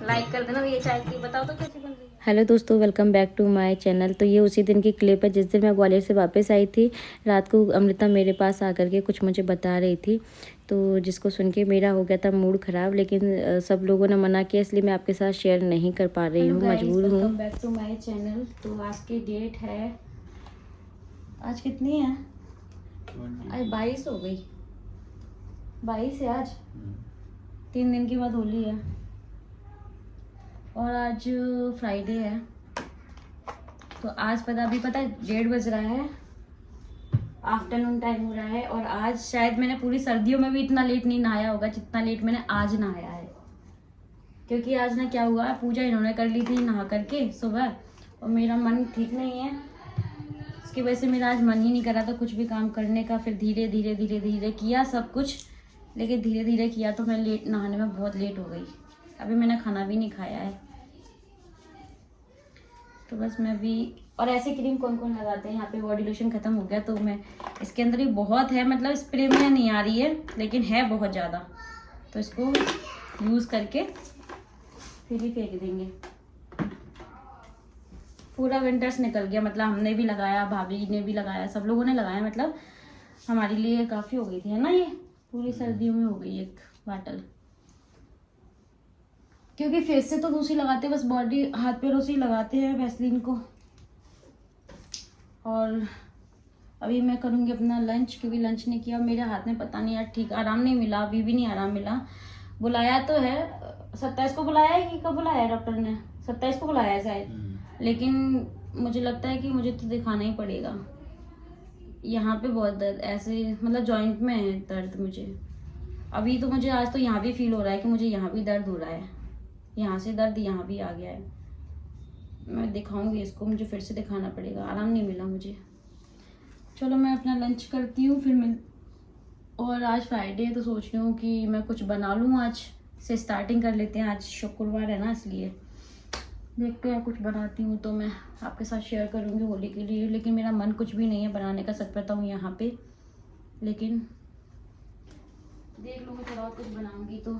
Like कर देना। ये चाय की बताओ तो कैसी बन रही है। हेलो दोस्तों, welcome back to my channel. तो ये उसी दिन की क्लिप है जिस दिन मैं ग्वालियर से वापस आई थी। रात को अमृता मेरे पास आकर के कुछ मुझे बता रही थी, तो जिसको सुन के मेरा हो गया था मूड ख़राब। लेकिन सब लोगों ने मना किया, इसलिए मैं आपके साथ शेयर नहीं कर पा रही हूँ, मजबूर हूँ। Welcome back to my channel. तो आज की डेट है, आज कितनी है? आज 22 हो गई। 22 है आज। 3 दिन के बाद होली है और आज फ्राइडे है। तो आज अभी पता है 1:30 बज रहा है, आफ्टरनून टाइम हो रहा है। और आज शायद मैंने पूरी सर्दियों में भी इतना लेट नहीं नहाया होगा जितना लेट मैंने आज नहाया है। क्योंकि आज ना क्या हुआ, पूजा इन्होंने कर ली थी नहा करके सुबह, और मेरा मन ठीक नहीं है। इसकी वजह से मेरा आज मन ही नहीं कर रहा था कुछ भी काम करने का। फिर धीरे धीरे धीरे धीरे किया सब कुछ, लेकिन धीरे धीरे किया तो मैं लेट नहाने में बहुत लेट हो गई। अभी मैंने खाना भी नहीं खाया है। तो बस मैं भी, और ऐसे क्रीम कौन कौन लगाते हैं? यहाँ पे बॉडी लोशन खत्म हो गया, तो मैं इसके अंदर ही बहुत है, मतलब स्प्रे में नहीं आ रही है लेकिन है बहुत ज़्यादा। तो इसको यूज़ करके फिर ही फेंक देंगे। पूरा विंटर्स निकल गया, मतलब हमने भी लगाया, भाभी ने भी लगाया, सब लोगों ने लगाया। मतलब हमारे लिए काफ़ी हो गई थी, है ना? ये पूरी सर्दियों में हो गई एक बाटल। क्योंकि फेस से तो दूसरी लगाते हैं, बस बॉडी हाथ पैरों से ही लगाते हैं वैसलीन को। और अभी मैं करूँगी अपना लंच, क्योंकि लंच नहीं किया। मेरे हाथ में पता नहीं यार ठीक आराम नहीं मिला, अभी भी नहीं आराम मिला। बुलाया तो है 27 को, बुलाया है कि कब बुलाया है डॉक्टर ने? 27 को बुलाया है शायद। लेकिन मुझे लगता है कि मुझे तो दिखाना ही पड़ेगा। यहाँ पे बहुत दर्द, ऐसे मतलब जॉइंट में है दर्द मुझे अभी। तो मुझे आज तो यहाँ भी फील हो रहा है कि मुझे यहाँ भी दर्द हो रहा है, यहाँ से दर्द यहाँ भी आ गया है। मैं दिखाऊंगी इसको, मुझे फिर से दिखाना पड़ेगा, आराम नहीं मिला मुझे। चलो मैं अपना लंच करती हूँ फिर मिल। और आज फ्राइडे है तो सोच रही हूँ कि मैं कुछ बना लूँ। आज से स्टार्टिंग कर लेते हैं, आज शुक्रवार है ना, इसलिए देखते हैं कुछ बनाती हूँ तो मैं आपके साथ शेयर करूँगी होली के लिए। लेकिन मेरा मन कुछ भी नहीं है बनाने का, सच बताऊँ यहाँ पे। लेकिन देख लूँगी, थोड़ा और कुछ बनाऊँगी तो।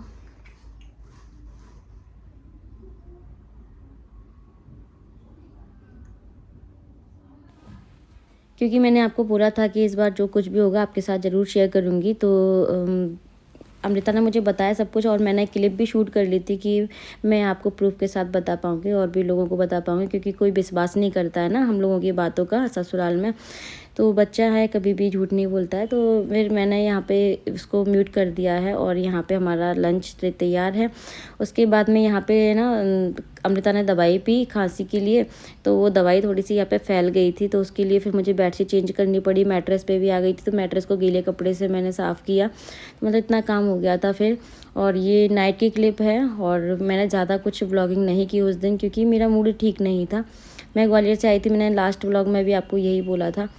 क्योंकि मैंने आपको बोला था कि इस बार जो कुछ भी होगा आपके साथ ज़रूर शेयर करूँगी, तो अमृता ने मुझे बताया सब कुछ। और मैंने क्लिप भी शूट कर ली थी कि मैं आपको प्रूफ के साथ बता पाऊँगी और भी लोगों को बता पाऊँगी, क्योंकि कोई विश्वास नहीं करता है ना हम लोगों की बातों का ससुराल में। तो बच्चा है, कभी भी झूठ नहीं बोलता है। तो फिर मैंने यहाँ पे उसको म्यूट कर दिया है और यहाँ पे हमारा लंच तैयार है। उसके बाद में यहाँ पे ना अमृता ने दवाई पी खांसी के लिए, तो वो दवाई थोड़ी सी यहाँ पे फैल गई थी, तो उसके लिए फिर मुझे बेडशीट चेंज करनी पड़ी। मैट्रेस पे भी आ गई थी, तो मैट्रेस को गीले कपड़े से मैंने साफ़ किया। मतलब इतना काम हो गया था फिर। और ये नाइट की क्लिप है, और मैंने ज़्यादा कुछ व्लॉगिंग नहीं की उस दिन, क्योंकि मेरा मूड ठीक नहीं था। मैं ग्वालियर से आई थी, मैंने लास्ट व्लॉग में भी आपको यही बोला था।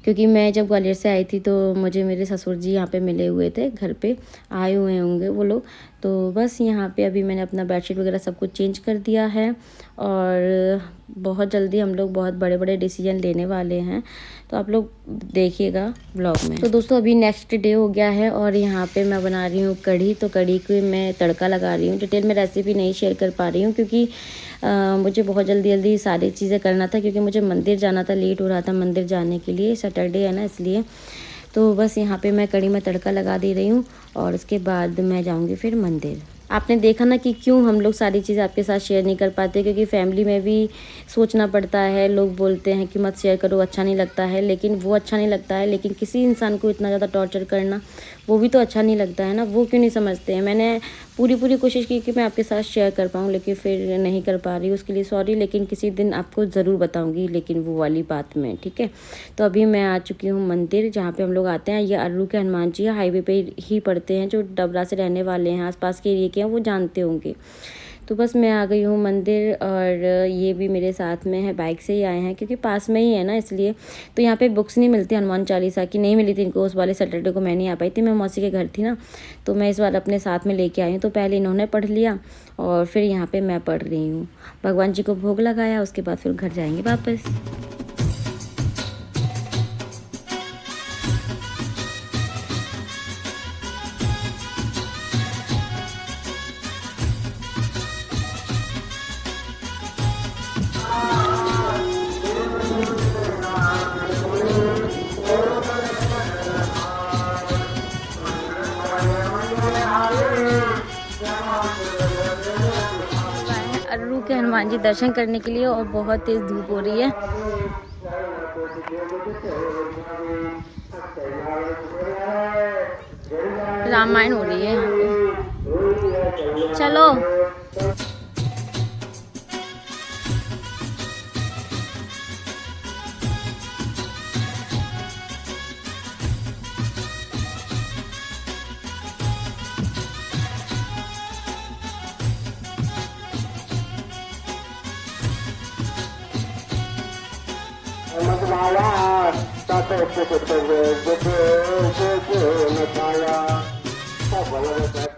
क्योंकि मैं जब ग्वालियर से आई थी तो मुझे मेरे ससुर जी यहाँ पे मिले हुए थे, घर पे आए हुए होंगे वो लोग। तो बस यहाँ पे अभी मैंने अपना बेडशीट वगैरह सब कुछ चेंज कर दिया है, और बहुत जल्दी हम लोग बहुत बड़े बड़े डिसीजन लेने वाले हैं, तो आप लोग देखिएगा ब्लॉग में। तो दोस्तों अभी नेक्स्ट डे हो गया है, और यहाँ पे मैं बना रही हूँ कढ़ी। तो कढ़ी को मैं तड़का लगा रही हूँ। डिटेल में रेसिपी नहीं शेयर कर पा रही हूँ, क्योंकि मुझे बहुत जल्दी सारी चीज़ें करना था, क्योंकि मुझे मंदिर जाना था, लेट हो रहा था मंदिर जाने के लिए, सैटरडे है ना इसलिए। तो बस यहाँ पे मैं कढ़ी में तड़का लगा दे रही हूँ, और उसके बाद मैं जाऊँगी फिर मंदिर। आपने देखा ना कि क्यों हम लोग सारी चीज़ें आपके साथ शेयर नहीं कर पाते, क्योंकि फैमिली में भी सोचना पड़ता है। लोग बोलते हैं कि मत शेयर करो, अच्छा नहीं लगता है, लेकिन वो अच्छा नहीं लगता है। लेकिन किसी इंसान को इतना ज़्यादा टॉर्चर करना, वो भी तो अच्छा नहीं लगता है ना। वो क्यों नहीं समझते हैं? मैंने पूरी कोशिश की कि मैं आपके साथ शेयर कर पाऊँ, लेकिन फिर नहीं कर पा रही, उसके लिए सॉरी। लेकिन किसी दिन आपको ज़रूर बताऊँगी, लेकिन वो वाली बात में, ठीक है। तो अभी मैं आ चुकी हूँ मंदिर, जहाँ पे हम लोग आते हैं। ये अर्रू के हनुमान जी हाईवे पे ही पड़ते हैं, जो डबरा से रहने वाले हैं, आसपास के एरिया के हैं, वो जानते होंगे। तो बस मैं आ गई हूँ मंदिर, और ये भी मेरे साथ में है, बाइक से ही आए हैं, क्योंकि पास में ही है ना इसलिए। तो यहाँ पे बुक्स नहीं मिलती हनुमान चालीसा की, नहीं मिली थी इनको। उस वाले सैटरडे को मैं नहीं आ पाई थी, मैं मौसी के घर थी ना, तो मैं इस बार अपने साथ में लेके आई हूँ। तो पहले इन्होंने पढ़ लिया, और फिर यहाँ पे मैं पढ़ रही हूँ। भगवान जी को भोग लगाया, उसके बाद फिर घर जाएंगे वापस। चुके हैं हनुमान जी दर्शन करने के लिए और बहुत तेज़ धूप हो रही है। रामायण हो रही है यहाँ पे। चलो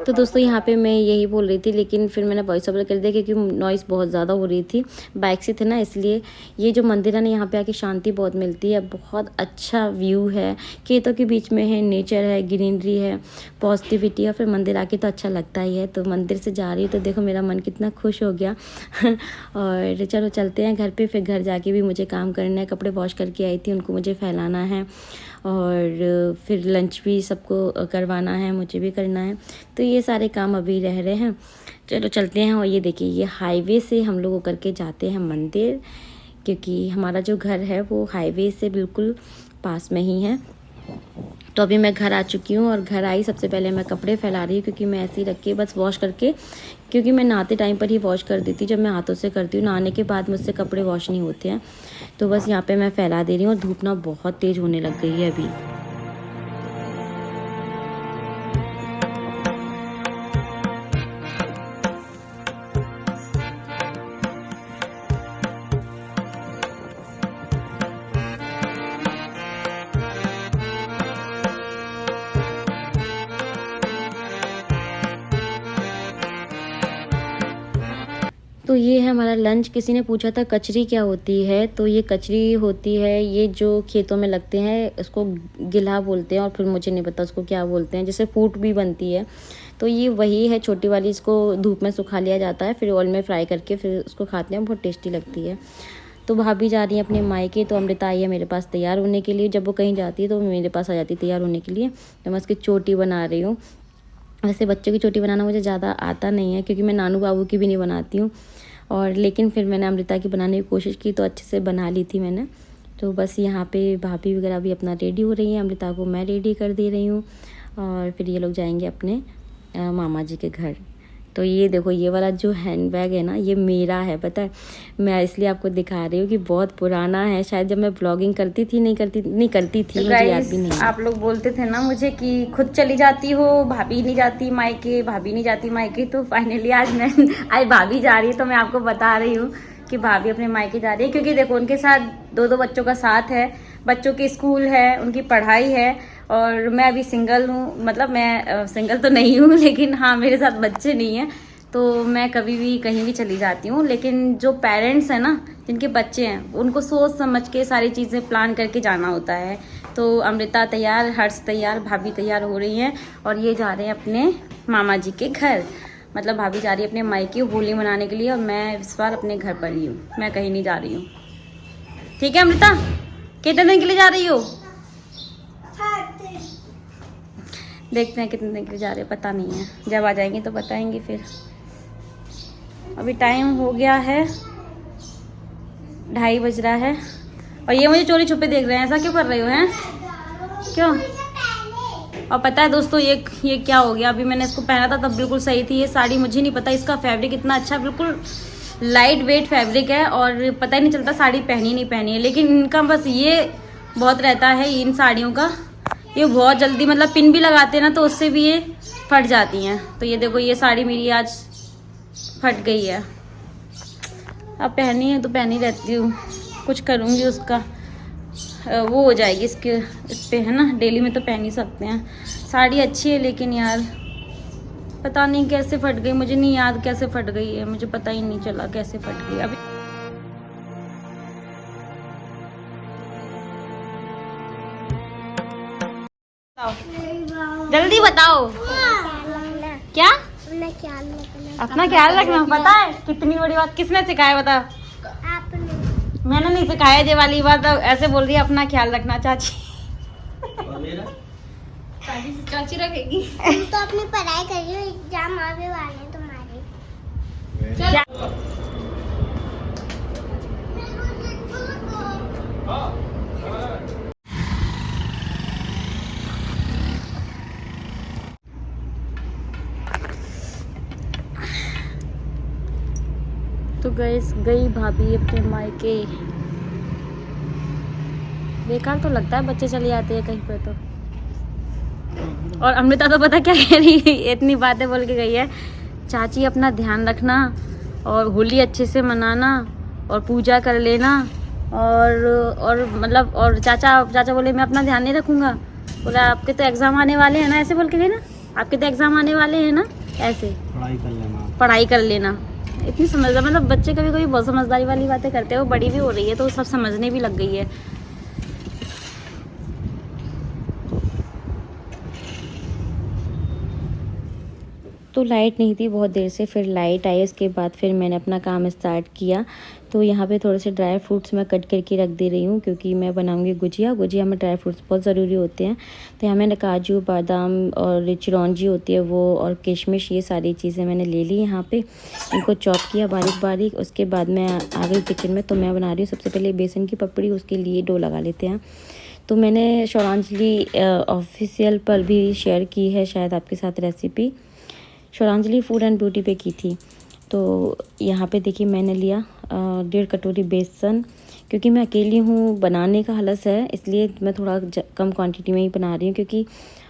तो दोस्तों यहाँ पे मैं यही बोल रही थी, लेकिन फिर मैंने वॉइस ओवर कर दिया क्योंकि नॉइज़ बहुत ज़्यादा हो रही थी, बाइक से थे ना, इसलिए। ये जो मंदिर है ना, यहाँ पे आके शांति बहुत मिलती है, बहुत अच्छा व्यू है, खेतों के बीच में है, नेचर है, ग्रीनरी है, पॉजिटिविटी है, फिर मंदिर आके तो अच्छा लगता ही है। तो मंदिर से जा रही हूँ तो देखो मेरा मन कितना खुश हो गया। और चलो चलते हैं घर पे, फिर घर जाके भी मुझे काम करना है। कपड़े वॉश करके आई थी, उनको मुझे फैलाना है और फिर लंच भी सबको करवाना है, मुझे भी करना है। तो ये सारे काम अभी रह रहे हैं। चलो चलते हैं। और ये देखिए, ये हाईवे से हम लोग होकर के जाते हैं मंदिर, क्योंकि हमारा जो घर है वो हाईवे से बिल्कुल पास में ही है। तो अभी मैं घर आ चुकी हूँ और घर आई सबसे पहले मैं कपड़े फैला रही हूँ, क्योंकि मैं ऐसे ही रख के बस वॉश करके, क्योंकि मैं नहाते टाइम पर ही वॉश कर देती, जब मैं हाथों से करती हूँ, नहाने के बाद मुझसे कपड़े वॉश नहीं होते हैं। तो बस यहाँ पे मैं फैला दे रही हूँ। और धूप ना बहुत तेज़ होने लग गई है अभी। तो ये है हमारा लंच। किसी ने पूछा था कचरी क्या होती है, तो ये कचरी होती है, ये जो खेतों में लगते हैं उसको गिल्हा बोलते हैं, और फिर मुझे नहीं पता उसको क्या बोलते हैं, जैसे फूट भी बनती है। तो ये वही है छोटी वाली, इसको धूप में सुखा लिया जाता है, फिर ऑयल में फ्राई करके फिर उसको खाते हैं, बहुत टेस्टी लगती है। तो भाभी जा रही है अपने मायके, तो अमृता आई है मेरे पास तैयार होने के लिए। जब वो कहीं जाती है तो मेरे पास आ जाती है तैयार होने के लिए। तो मैं उसकी चोटी बना रही हूँ। वैसे बच्चों की चोटी बनाना मुझे ज़्यादा आता नहीं है, क्योंकि मैं नानू बाबू की भी नहीं बनाती हूँ, और लेकिन फिर मैंने अमृता की बनाने की कोशिश की तो अच्छे से बना ली थी मैंने। तो बस यहाँ पे भाभी वगैरह भी अपना रेडी हो रही हैं, अमृता को मैं रेडी कर दे रही हूँ, और फिर ये लोग जाएंगे अपने मामा जी के घर। तो ये देखो, ये वाला जो हैंड बैग है ना, ये मेरा है, पता है। मैं इसलिए आपको दिखा रही हूँ कि बहुत पुराना है, शायद जब मैं ब्लॉगिंग करती थी, नहीं करती थी, मुझे याद भी नहीं। आप लोग बोलते थे ना मुझे कि खुद चली जाती हो, भाभी नहीं जाती मायके, भाभी नहीं जाती मायके। तो फाइनली आज भाभी जा रही है, तो मैं आपको बता रही हूँ कि भाभी अपने मायके जा रही है, क्योंकि देखो उनके साथ दो बच्चों का साथ है, बच्चों के स्कूल है, उनकी पढ़ाई है, और मैं अभी सिंगल हूँ। मतलब मैं सिंगल तो नहीं हूँ, लेकिन हाँ मेरे साथ बच्चे नहीं हैं, तो मैं कभी भी कहीं भी चली जाती हूँ। लेकिन जो पेरेंट्स हैं ना, जिनके बच्चे हैं, उनको सोच समझ के सारी चीज़ें प्लान करके जाना होता है। तो अमृता तैयार, हर्ष तैयार, भाभी तैयार हो रही हैं, और ये जा रहे हैं अपने मामा जी के घर। मतलब भाभी जा रही है अपने मायके होली मनाने के लिए, और मैं इस बार अपने घर पर ही हूँ, मैं कहीं नहीं जा रही हूँ। ठीक है अमृता, कितने दिन के लिए जा रही हो? देखते हैं कितने दिन के लिए जा रहे हैं, पता नहीं है, जब आ जाएंगे तो बताएंगे फिर। अभी टाइम हो गया है 2:30 बज रहा है, और ये मुझे चोरी छुपे देख रहे हैं। ऐसा क्यों कर रहे हो हैं, क्यों? और पता है दोस्तों, ये क्या हो गया, अभी मैंने इसको पहना था तब बिल्कुल सही थी। ये साड़ी मुझे नहीं पता इसका फैब्रिक इतना अच्छा, बिल्कुल लाइट वेट फैब्रिक है, और पता ही नहीं चलता साड़ी पहनी नहीं पहनी है। लेकिन इनका बस ये बहुत रहता है इन साड़ियों का, ये बहुत जल्दी, मतलब पिन भी लगाते हैं ना तो उससे भी ये फट जाती हैं। तो ये देखो, ये साड़ी मेरी आज फट गई है। अब पहनी है तो पहनी रहती हूँ, कुछ करूँगी उसका वो हो जाएगी इसके, इस पे है ना, डेली में तो पहन ही सकते हैं। साड़ी अच्छी है, लेकिन यार पता नहीं कैसे फट गई, मुझे नहीं याद कैसे फट गई है, मुझे पता ही नहीं चला कैसे फट गई। अभी जल्दी बताओ क्या अपना ख्याल रखना। पता है कितनी बड़ी बात, किसने सिखाया बता? आपने। मैंने नहीं सिखाया ये वाली बात, ऐसे बोल रही है अपना ख्याल रखना चाची। चाची रखेगी। तुम तो अपनी पढ़ाई कर रही हो, एग्जाम आगे वाले हैं तुम्हारे। तो गई भाभी अपने मायके। बेकार तो लगता है, बच्चे चले जाते हैं कहीं पे तो। और अमृता तो पता क्या कह रही है, इतनी बातें बोल के गई है, चाची अपना ध्यान रखना और होली अच्छे से मनाना और पूजा कर लेना। और मतलब और चाचा बोले मैं अपना ध्यान नहीं रखूँगा। बोला आपके तो एग्ज़ाम आने वाले हैं ना, ऐसे बोल के गई ना, आपके तो एग्ज़ाम आने वाले हैं ना, ऐसे पढ़ाई कर लेना। इतनी समझदार, मतलब बच्चे कभी कभी बहुत समझदारी वाली बातें करते हैं। वो बड़ी भी हो रही है तो सब समझने भी लग गई है। तो लाइट नहीं थी बहुत देर से, फिर लाइट आई, उसके बाद फिर मैंने अपना काम स्टार्ट किया। तो यहाँ पे थोड़े से ड्राई फ्रूट्स मैं कट करके रख दे रही हूँ क्योंकि मैं बनाऊँगी गुजिया में ड्राई फ्रूट्स बहुत ज़रूरी होते हैं। तो यहाँ मैंने काजू बादाम और चिरौंजी होती है वो, और किशमिश, ये सारी चीज़ें मैंने ले ली यहाँ पे। इनको चॉप किया बारीक बारीक। उसके बाद मैं आ गई किचन में। तो मैं बना रही हूँ सबसे पहले बेसन की पपड़ी, उसके लिए डो लगा लेते हैं। तो मैंने शौरांजलि ऑफिशियल पर भी शेयर की है शायद आपके साथ रेसिपी, शौरांजलि फूड एंड ब्यूटी पे की थी। तो यहाँ पे देखिए मैंने लिया 1.5 कटोरी बेसन, क्योंकि मैं अकेली हूँ, बनाने का हलस है, इसलिए मैं थोड़ा कम क्वांटिटी में ही बना रही हूँ क्योंकि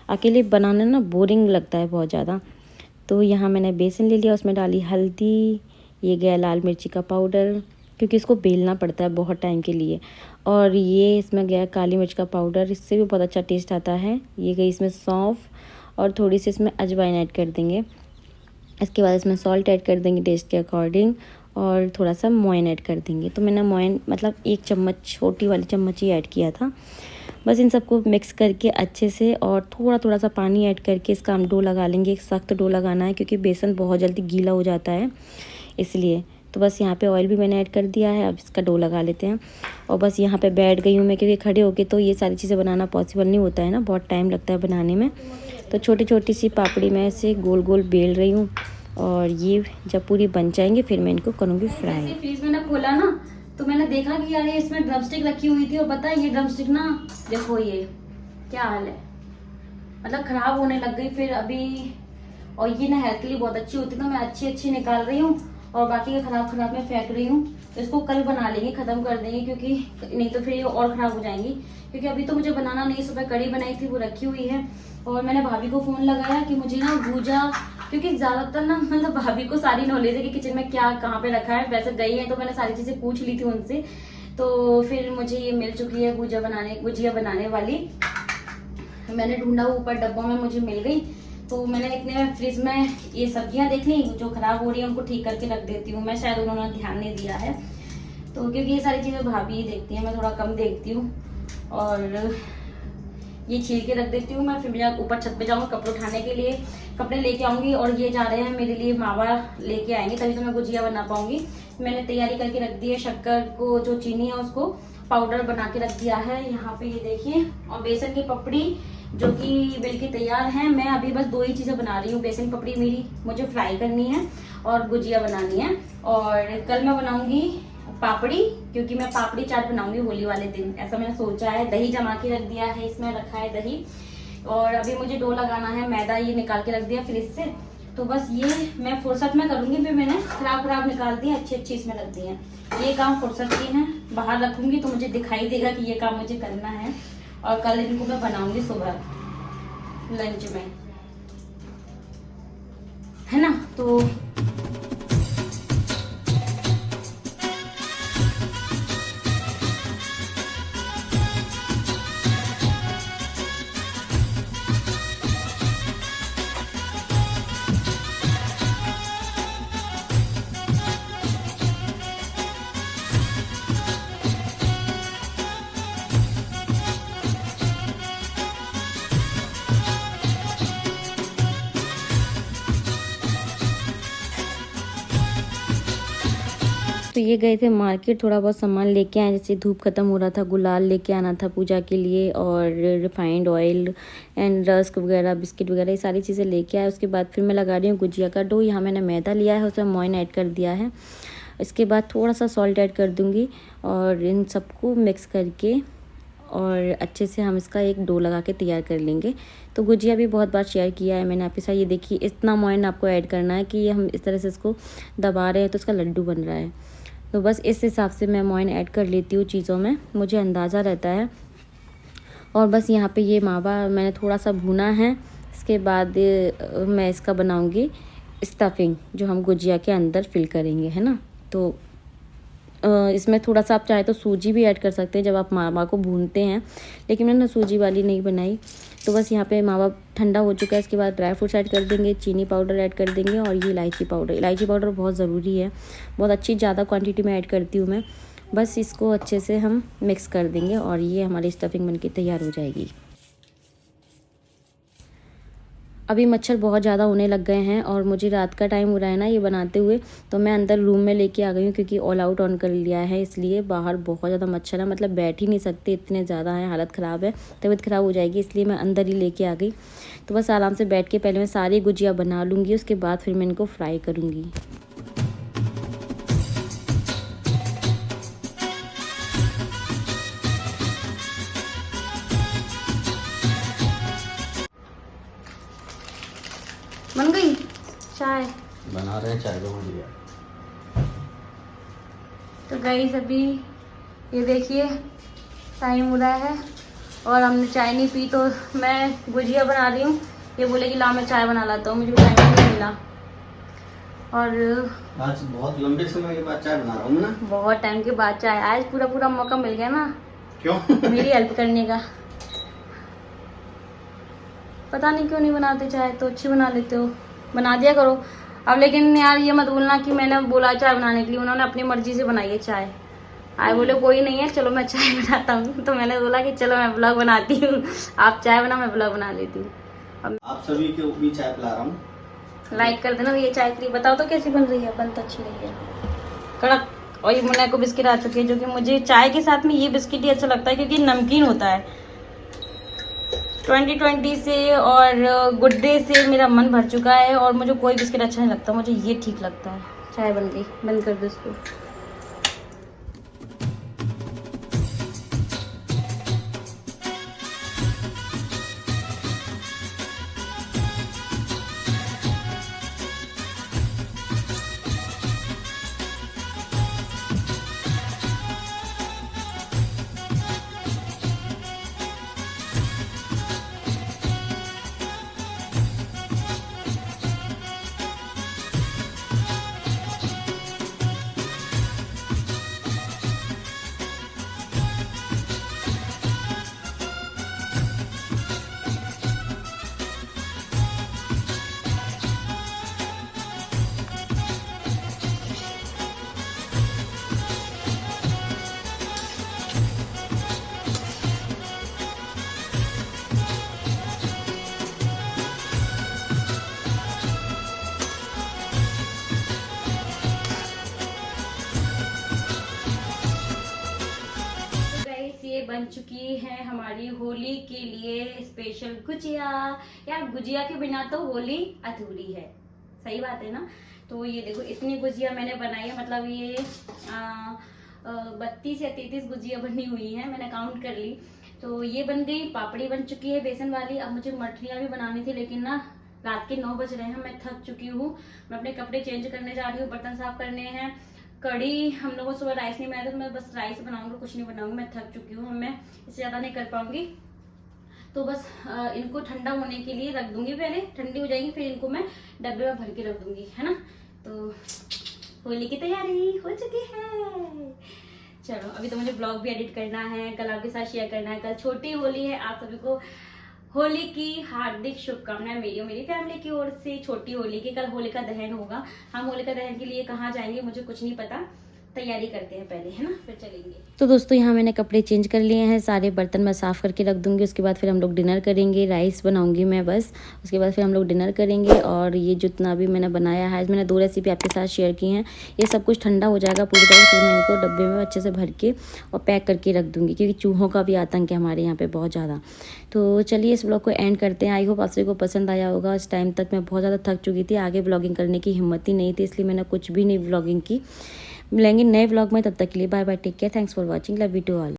अकेले बनाना ना बोरिंग लगता है बहुत ज़्यादा। तो यहाँ मैंने बेसन ले लिया, उसमें डाली हल्दी, ये गया लाल मिर्ची का पाउडर क्योंकि इसको बेलना पड़ता है बहुत टाइम के लिए, और ये इसमें गया काली मिर्च का पाउडर, इससे भी बहुत अच्छा टेस्ट आता है। ये गई इसमें सौंफ और थोड़ी सी इसमें अजवाइन ऐड कर देंगे। इसके बाद इसमें सॉल्ट ऐड कर देंगे टेस्ट के अकॉर्डिंग, और थोड़ा सा मोइन ऐड कर देंगे। तो मैंने मोइन मतलब 1 चम्मच, छोटी वाली चम्मच ही ऐड किया था। बस इन सबको मिक्स करके अच्छे से, और थोड़ा सा पानी ऐड करके इसका हम डो लगा लेंगे। एक सख्त डो लगाना है क्योंकि बेसन बहुत जल्दी गीला हो जाता है इसलिए। तो बस यहाँ पे ऑयल भी मैंने ऐड कर दिया है, अब इसका डो लगा लेते हैं। और बस यहाँ पे बैठ गई हूँ मैं क्योंकि खड़े होके तो ये सारी चीज़ें बनाना पॉसिबल नहीं होता है ना, बहुत टाइम लगता है बनाने में। तो छोटी छोटी सी पापड़ी मैं ऐसे गोल गोल बेल रही हूँ, और ये जब पूरी बन जाएंगे फिर मैं इनको करूँगी फ्राई। फ्रीज मैंने खोला ना तो मैंने देखा कि यार इसमें ड्रमस्टिक रखी हुई थी, और पता है ये ड्रमस्टिक ना, देखो ये क्या हाल है, मतलब खराब होने लग गई फिर अभी। और ये ना हेल्थ के लिए बहुत अच्छी होती है, तो मैं अच्छी निकाल रही हूँ और बाकी के खराब मैं फेंक रही हूँ। तो इसको कल बना लेंगे, खत्म कर देंगे, क्योंकि नहीं तो फिर ये और खराब हो जाएंगी। क्योंकि अभी तो मुझे बनाना नहीं, सुबह कड़ी बनाई थी वो रखी हुई है। और मैंने भाभी को फोन लगाया कि मुझे ना भूजा, क्योंकि ज्यादातर ना मतलब भाभी को सारी नॉलेज है कि किचन में क्या कहाँ पे रखा है, वैसे गई है तो मैंने सारी चीजें पूछ ली थी उनसे। तो फिर मुझे ये मिल चुकी है गुजिया बनाने वाली। मैंने ढूंढा, ऊपर डब्बों में मुझे मिल गई। तो मैंने इतने में फ्रिज में ये सब्जियां देख ली जो खराब हो रही है, उनको ठीक करके रख देती हूँ मैं, शायद उन्होंने ध्यान नहीं दिया है। तो क्योंकि ये सारी चीजें भाभी ही देखती हैं, मैं थोड़ा कम देखती हूँ। और ये छील के रख देती हूँ मैं। फिर मैं ऊपर छत पे जाऊंगी कपड़े उठाने के लिए, कपड़े लेके आऊंगी। और ये जा रहे हैं मेरे लिए मावा लेके आएंगे, तभी तो मैं गुजिया बना पाऊंगी। मैंने तैयारी करके रख दी है, शक्कर को जो चीनी है उसको पाउडर बना के रख दिया है यहाँ पे, ये देखिए। और बेसन की पपड़ी जो कि बिल्कुल तैयार है। मैं अभी बस 2 ही चीजें बना रही हूँ। बेसन की पपड़ी मेरी मुझे फ्राई करनी है और गुजिया बनानी है। और कल मैं बनाऊंगी पापड़ी, क्योंकि मैं पापड़ी चाट बनाऊंगी होली वाले दिन, ऐसा मैंने सोचा है। दही जमा के रख दिया है, इसमें रखा है दही। और अभी मुझे डो लगाना है, मैदा ये निकाल के रख दिया फ्रिज से। तो बस ये मैं फुर्सत में करूंगी। फिर मैंने खराब निकाल दी, अच्छी इसमें रख दी है। ये काम फुर्सत की है, बाहर रखूंगी तो मुझे दिखाई देगा कि ये काम मुझे करना है। और कल इनको मैं बनाऊंगी सुबह लंच में, है ना। तो ये गए थे मार्केट, थोड़ा बहुत सामान लेके आए, जैसे धूप खत्म हो रहा था, गुलाल लेके आना था पूजा के लिए, और रिफाइंड ऑयल एंड रस्क वगैरह, बिस्किट वगैरह, ये सारी चीज़ें लेके आए। उसके बाद फिर मैं लगा रही हूँ गुजिया का डो। यहाँ मैंने मैदा लिया है, उसमें मोइन ऐड कर दिया है। इसके बाद थोड़ा सा सॉल्ट ऐड कर दूँगी और इन सबको मिक्स करके और अच्छे से हम इसका एक डो लगा के तैयार कर लेंगे। तो गुजिया भी बहुत बार शेयर किया है मैंने आपके साथ। ये देखिए इतना मोइन आपको ऐड करना है कि ये हम इस तरह से इसको दबा रहे हैं तो इसका लड्डू बन रहा है। तो बस इस हिसाब से मैं मोइन ऐड कर लेती हूँ चीज़ों में, मुझे अंदाज़ा रहता है। और बस यहाँ पे ये मावा मैंने थोड़ा सा भुना है। इसके बाद मैं इसका बनाऊँगी स्टफिंग जो हम गुजिया के अंदर फिल करेंगे, है ना। तो इसमें थोड़ा सा आप चाहे तो सूजी भी ऐड कर सकते हैं जब आप मावा को भूनते हैं, लेकिन मैंने सूजी वाली नहीं बनाई। तो बस यहाँ पे मावा ठंडा हो चुका है। इसके बाद ड्राई फ्रूट्स ऐड कर देंगे, चीनी पाउडर ऐड कर देंगे और ये इलायची पाउडर बहुत ज़रूरी है, बहुत अच्छी ज़्यादा क्वांटिटी में ऐड करती हूँ मैं। बस इसको अच्छे से हम मिक्स कर देंगे और ये हमारी स्टफिंग बनके तैयार हो जाएगी। अभी मच्छर बहुत ज़्यादा होने लग गए हैं और मुझे रात का टाइम हो रहा है ना ये बनाते हुए, तो मैं अंदर रूम में लेके आ गई हूँ क्योंकि ऑल आउट ऑन कर लिया है, इसलिए बाहर बहुत ज़्यादा मच्छर है, मतलब बैठ ही नहीं सकते, इतने ज़्यादा हैं, हालत ख़राब है, तबीयत ख़राब हो जाएगी, इसलिए मैं अंदर ही लेके आ गई। तो बस आराम से बैठ के पहले मैं सारी गुजिया बना लूँगी, उसके बाद फिर मैं इनको फ्राई करूँगी। बन गई चाय, बना रहे हैं चाय, हो गया। तो गाइस अभी ये देखिए टाइम हो रहा है और हमने चाय नहीं पी, तो मैं गुजिया बना रही हूँ। ये बोले कि ला मैं चाय बना लाता हूँ, मुझे टाइम नहीं मिला और आज बहुत लंबे समय के बाद चाय बना रहा हूँ ना, बहुत टाइम के बाद चाय, आज पूरा मौका मिल गया ना क्यों मेरी हेल्प करने का। पता नहीं क्यों नहीं बनाते चाय, तो अच्छी बना लेते हो, बना दिया करो अब। लेकिन यार ये मत बोलना कि मैंने बोला चाय बनाने के लिए, उन्होंने अपनी मर्जी से बनाई है चाय। आए बोले कोई नहीं है चलो मैं चाय बनाता हूँ, तो मैंने बोला कि चलो मैं ब्लॉग बनाती हूँ, आप चाय बना मैं ब्लॉग बना लेती हूँ। आप सभी को भी चाय पिला रहा हूँ, लाइक कर देना ये चाय के, बताओ तो कैसी बन रही है। बन तो अच्छी रही है, कड़क। और ये मुन्ना को बिस्किट आ चुके हैं, जो कि मुझे चाय के साथ में ये बिस्किट ही अच्छा लगता है क्योंकि नमकीन होता है। 2020 से और गुड डे से मेरा मन भर चुका है और मुझे कोई बिस्किट अच्छा नहीं लगता, मुझे ये ठीक लगता है। चाय बन गई, बंद कर दो इसको। ये बन चुकी है हमारी होली के लिए स्पेशल गुजिया। यार गुजिया के बिना तो होली अधूरी है, सही बात है ना। तो ये देखो इतनी गुजिया मैंने बनाई है, मतलब ये 32 या 33 गुजिया बनी हुई है, मैंने काउंट कर ली। तो ये बन गई, पापड़ी बन चुकी है बेसन वाली। अब मुझे मठरियाँ भी बनानी थी, लेकिन ना रात के 9 बज रहे हैं, मैं थक चुकी हूँ। मैं अपने कपड़े चेंज करने जा रही हूँ, बर्तन साफ करने हैं, कड़ी हम लोगों को सुबह राइस नहीं बनाया, तो मैं बस राइस बनाऊंगी, कुछ नहीं बनाऊंगी। मैं थक चुकी हूँ, मैं इससे ज़्यादा नहीं कर पाऊंगी। तो बस इनको ठंडा होने के लिए रख दूंगी, पहले ठंडी हो जाएगी फिर इनको मैं डब्बे में भर के रख दूंगी, है ना। तो होली की तैयारी हो चुकी है। चलो अभी तो मुझे ब्लॉग भी एडिट करना है, कल आपके साथ शेयर करना है। कल छोटी होली है, आप सभी को होली की हार्दिक शुभकामनाएं मेरी और मेरी फैमिली की ओर से। छोटी होली की, कल होलिका दहन होगा। हम होलिका दहन के लिए कहाँ जाएंगे मुझे कुछ नहीं पता, तैयारी करते हैं पहले, है ना, फिर चलेंगे। तो दोस्तों यहाँ मैंने कपड़े चेंज कर लिए हैं, सारे बर्तन मैं साफ़ करके रख दूँगी। उसके बाद फिर हम लोग डिनर करेंगे, राइस बनाऊँगी मैं बस। उसके बाद फिर हम लोग डिनर करेंगे। और ये जितना भी मैंने बनाया है, मैंने 2 रेसिपी आपके साथ शेयर की हैं, ये सब कुछ ठंडा हो जाएगा पूरी तरह। फिर मैं इनको डब्बे में अच्छे से भर के और पैक करके रख दूँगी, क्योंकि चूहों का भी आतंक है हमारे यहाँ पर बहुत ज़्यादा। तो चलिए इस ब्लॉग को एंड करते हैं। आई होप आप सभी को पसंद आया होगा। इस टाइम तक मैं बहुत ज़्यादा थक चुकी थी, आगे ब्लॉगिंग करने की हिम्मत ही नहीं थी, इसलिए मैंने कुछ भी नहीं ब्लॉगिंग की। मिलेंगे नए व्लॉग में, तब तक के लिए bye bye, take care, thanks for watching, love you to all.